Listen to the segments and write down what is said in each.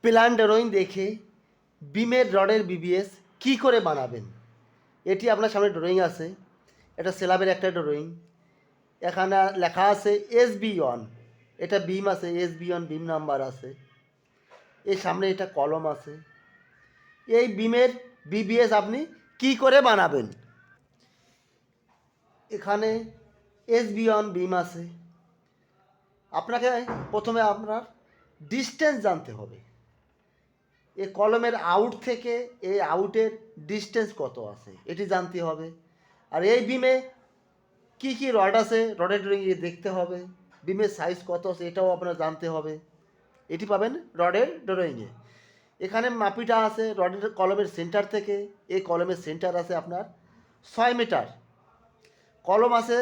Plan drawing দেখে বিমের রডের বিবিএস কী করে বানাবেন, এটি আপনার সামনে ড্রয়িং আছে। এটা স্ল্যাবের একটা ড্রয়িং। এখানে লেখা আছে SB1, এটা বিম আছে, SB1 বিম নাম্বার আছে। এর সামনে এটা কলম আছে। এই বিমের বিবিএস আপনি কি করে বানাবেন? এখানে SB1 বিম আছে। আপনাকে প্রথমে আপনার ডিস্টেন্স জানতে হবে। এই কলমের আউট থেকে এই আউটের ডিস্টেন্স কত আছে এটি জানতে হবে। আর এই বিমে কি কি রড আছে, রডের ড্রয়িংয়ে দেখতে হবে। বিমের সাইজ কত আছে এটাও আপনার জানতে হবে। এটি পাবেন রডের ড্রয়িংয়ে। এখানে মাপিটা আছে রডের কলমের সেন্টার থেকে। এই কলমের সেন্টার আছে আপনার 6 মিটার। কলম আছে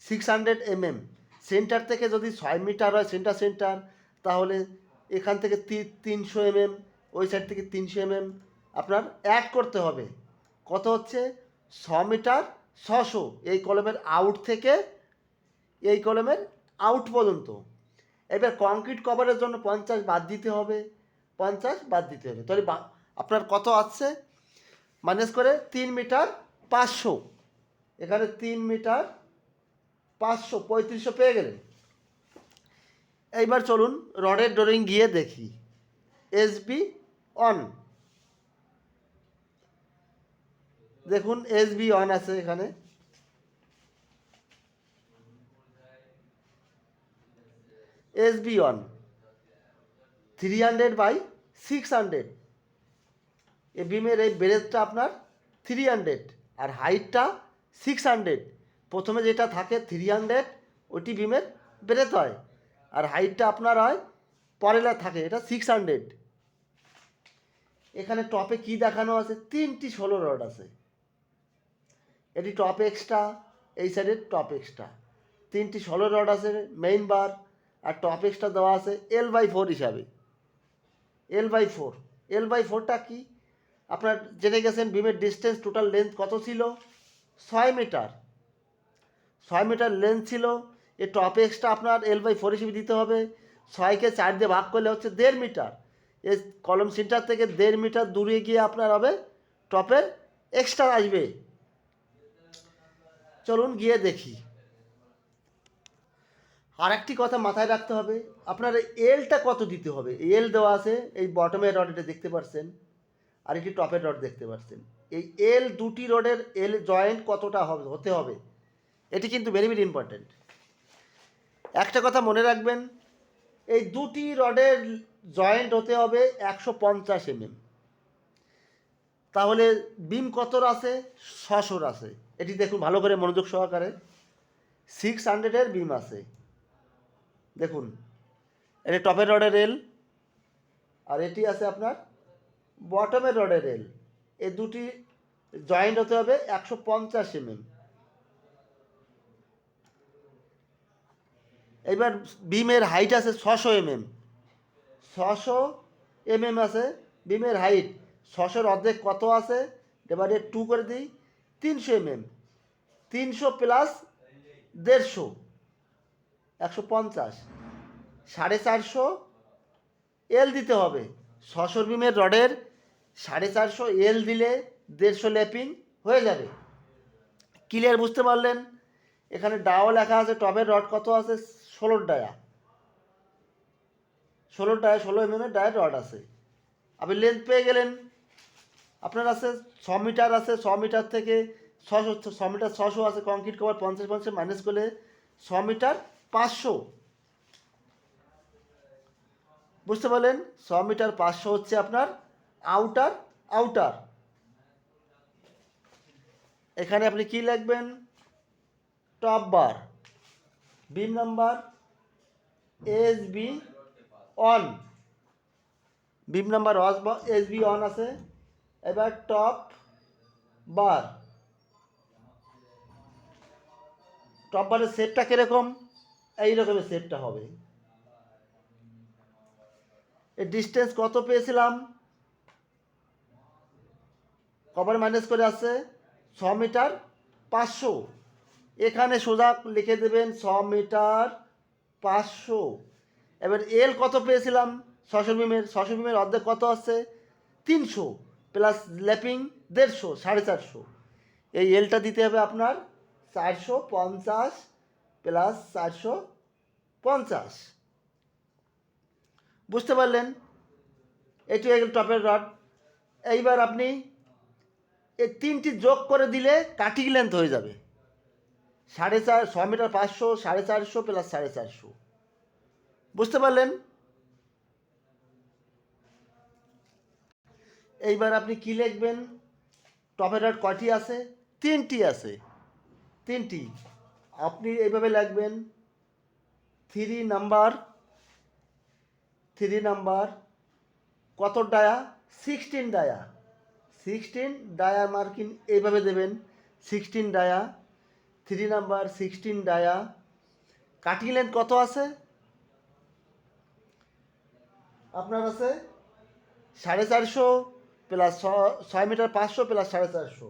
600 mm। সেন্টার থেকে যদি 6 মিটার হয় সেন্টার তাহলে এখান থেকে 300 mm, ওই সাইড থেকে 300 mm আপনার অ্যাড করতে হবে। কত হচ্ছে? 6 মিটার 600 এই কলমের আউট থেকে এই কলমের আউট পর্যন্ত। এবার কংক্রিট কভারের জন্য 50 বাদ দিতে হবে, 50 বাদ দিতে হবে। তাহলে আপনার কত আসছে? মাইনাস করে 3 মিটার 500। এখানে 3 মিটার 500, 3500 পেয়ে গেলেন। এইবার চলুন রডের ড্রয়িং গিয়ে দেখি। SB1 দেখুন, SB1 আছে এখানে। SB1 300 by 600। এই বিমের এই ব্রেডথটা আপনার 300 আর হাইটটা 600। প্রথমে যেটা থাকে 300 ওটি বিমের ব্রেডথ হয়, আর হাইটটা আপনার হয় পরেলা থাকে, এটা 600। এখানে টপে কি দেখানো আছে? 3টি 16 রড আছে। এটি টপ এক্সট্রা, এই সাইডে টপ এক্সট্রা। 3টি 16 রড আছে মেইন বার, আর টপ এক্সট্রা দেওয়া আছে L/4 হিসাবে। L/4, L/4টা কি আপনার জেনে গেছেন। বিমের ডিস্টেন্স টোটাল লেন্থ কত ছিল? 6 মিটার। 6 মিটার লেন্থ ছিল। এ টপ এক্সট্রা আপনার L/4 হিসেবে দিতে হবে। 6কে 4 দিয়ে ভাগ করলে হচ্ছে 1.5 মিটার। এই কলম সেন্টার থেকে 1.5 মিটার দূরে গিয়ে আপনার হবে টপের এক্সট্রা আসবে। চলুন গিয়ে দেখি। আর একটি কথা মাথায় রাখতে হবে, আপনার এলটা কত দিতে হবে। এল দেওয়া আছে এই বটমের রড, এটা দেখতে পাচ্ছেন, আর একটি টপের রড দেখতে পাচ্ছেন। এই এল দুটি রডের এল জয়েন্ট কতটা হবে হতে হবে, এটি কিন্তু ভেরি ভেরি ইম্পর্টেন্ট। একটা কথা মনে রাখবেন, এই দুটি রডের জয়েন্ট হতে হবে 150 mm। তাহলে বিম কতর আছে? 600 আছে। এটি দেখুন ভালো করে মনোযোগ সহকারে। 600-এর বিম আছে। দেখুন এটি টপের রডের রেল, আর এটি আছে আপনার বটমের রডের রেল। এই দুটি জয়েন্ট হতে হবে 150 mm। এবার বিমের হাইট আছে 600 mm। 600 mm আছে বিমের হাইট। 600-এর অর্ধেক কত আছে? এবারে 2 করে দিই, 300 mm। 300 প্লাস 150, 150, 450 এল দিতে হবে। 600 বিমের রডের 450 এল দিলে 150 ল্যাপিং হয়ে যাবে। ক্লিয়ার বুঝতে পারলেন? এখানে ডাও লেখা আছে। টপের রড কত আছে? 16 ডায়া, 16 mm ডায়ের রড আছে। আপনি লেন্থ পেয়ে গেলেন। আপনার আছে 6 মিটার আছে। 6 মিটার থেকে 600, 6 মিটার 600 আছে। কংক্রিট কভার 50 মাইনাস করলে 6 মিটার 500। বুঝতে পারলেন? 6 মিটার 500 হচ্ছে আপনার আউটার। এখানে আপনি কি লিখবেন? টপ বার, বিম নাম্বার SB1, বিম নাম্বার SB1 আছে। এবার টপ বারের সেটটা কীরকম? এই রকমের সেটটা হবে। এর ডিস্টেন্স কত পেয়েছিলাম? কভার মাইনাস করে আছে 6 মিটার 500। এখানে সোজা লিখে দেবেন 6 মিটার 500। এবার এল কত পেয়েছিলাম? ছশো বিমের অর্ধেক কত আছে 300 প্লাস ল্যাপিং 150 450, এই এলটা দিতে হবে আপনার 450 প্লাস 450। বুঝতে পারলেন? এটি হয়ে গেল টপের রড। এইবার আপনি এই তিনটি যোগ করে দিলে কাটিং লেন্থ হয়ে যাবে 6 মিটার 500, 450 প্লাস 450। বুঝতে পারলেন? এইবার আপনি কি লিখবেন? টপের রড কয়টি আছে? 3টি আছে, 3টি। আপনি এইভাবে লিখবেন 3 নাম্বার কত ডায়া? 16 ডায়া। 16 ডায়া মার্কিং এইভাবে দেবেন 16 dia, 3 number 16 dia. Cutting length কত আছে আপনার? আছে 450 প্লাস 6 মিটার 500 প্লাস 450,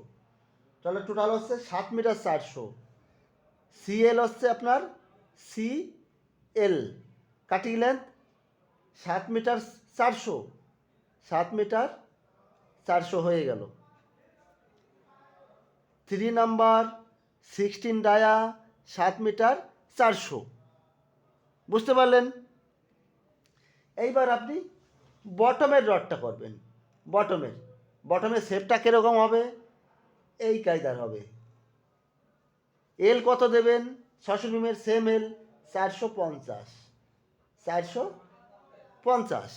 তাহলে টোটাল হচ্ছে 7 মিটার 400। সিএল হচ্ছে আপনার CL, cutting length 7 metre 400, 7 metre 400 হয়ে গেল। 3 নাম্বার 16 ডায়া 7 মিটার 400। বুঝতে পারলেন? এইবার আপনি বটমের রডটা করবেন। বটমের শেপটা কীরকম হবে? এই কায়দার হবে। এল কত দেবেন? 600 মিমের সেম এল 450।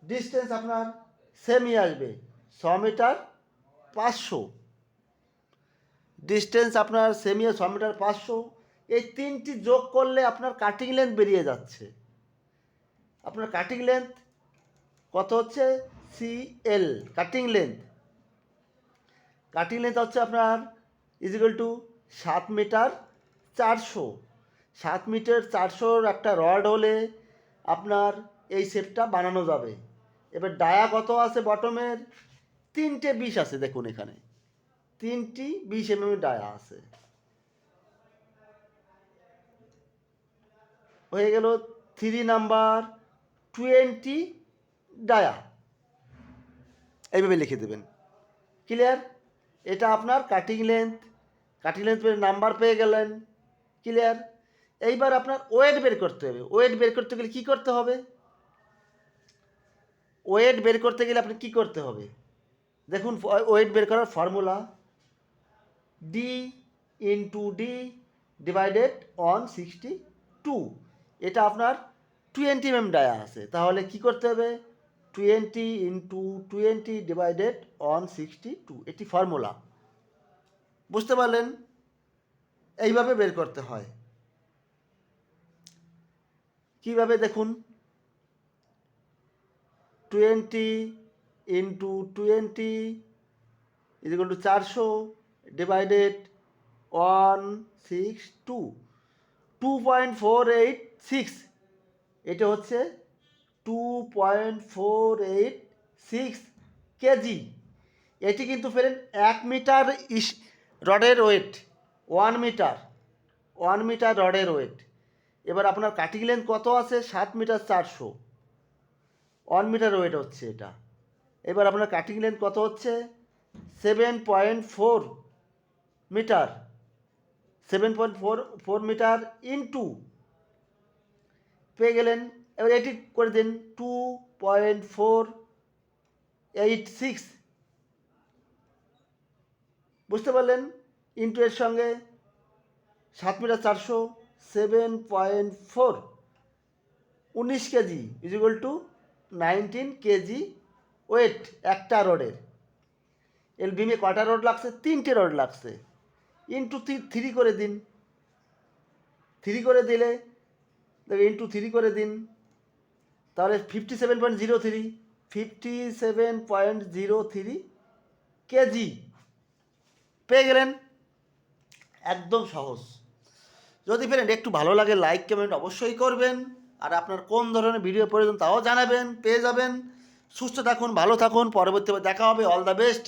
ডিস্টেন্স আপনার সেমই আসবে 6 মিটার 500। ডিস্টেন্স আপনার সেমি 6 মিটার 500। এই তিনটি যোগ করলে আপনার কাটিং লেন্থ বেরিয়ে যাচ্ছে। আপনার কাটিং লেন্থ কত হচ্ছে? সিএল কাটিং লেন্থ হচ্ছে আপনার ইজিক্যাল টু 7 মিটার 400। 7 মিটার 400 একটা রড হলে আপনার এই শেপটা বানানো যাবে। এবার ডায়া কত আছে বটমের? 3টে 20 আছে, দেখুন এখানে 3টি 20 mm ডায়া আছে। হয়ে গেল 3 নাম্বার 20 ডায়া, এইভাবে লিখে দেবেন। ক্লিয়ার? এটা আপনার কাটিং লেন্থ নাম্বার পেয়ে গেলেন। ক্লিয়ার? এইবার আপনার ওয়েট বের করতে হবে। ওয়েট বের করতে গেলে কী করতে হবে? আপনি কী করতে হবে দেখুন, ওয়েট বের করার formula D into D divided on 62। এটা আপনার 20 mm ডায়া আছে, তাহলে কি করতে হবে? 20 ইন্টু 20 ডিভাইডেড অন 62, এটি ফর্মুলা। বুঝতে পারলেন? এইভাবে বের করতে হয়। কিভাবে দেখুন, 20 into 20 is equal two 400 divided 162, 2.486। এটা হচ্ছে 2.486 কেজি। এটি কিন্তু ফেলেন 1 মিটার রডের ওয়েট, 1 মিটার রডের ওয়েট। এবার আপনার কাটিং লেন্থ কত আছে? 7 মিটার 400, 1 মিটার ওয়েট হচ্ছে এটা। এবার আপনার কাটিং লেন্থ কত হচ্ছে? 7.4 মিটার, 7.4 মিটার ইন্টু পেয়ে গেলেন। এবার এটি করে দিন 2.486। বুঝতে পারলেন? ইন্টু এর সঙ্গে 7 metre 400, 7.4, 19 KG is equal to 19 KG weight একটা রডের। এল বিমে কটা রড লাগছে? 3টে রড লাগছে। ইন্টু 3 করে দিন। 3 করে দিলে ইন্টু 3 করে দিন, তাহলে 57.03 কেজি পেয়ে গেলেন। একদম সহজ। যদি ফ্রেন্ড একটু ভালো লাগে লাইক কমেন্ট অবশ্যই করবেন, আর আপনার কোন ধরনের ভিডিও প্রয়োজন তাও জানাবেন, পেয়ে যাবেন। সুস্থ থাকুন, ভালো থাকুন, পরবর্তীতে দেখা হবে। All the best.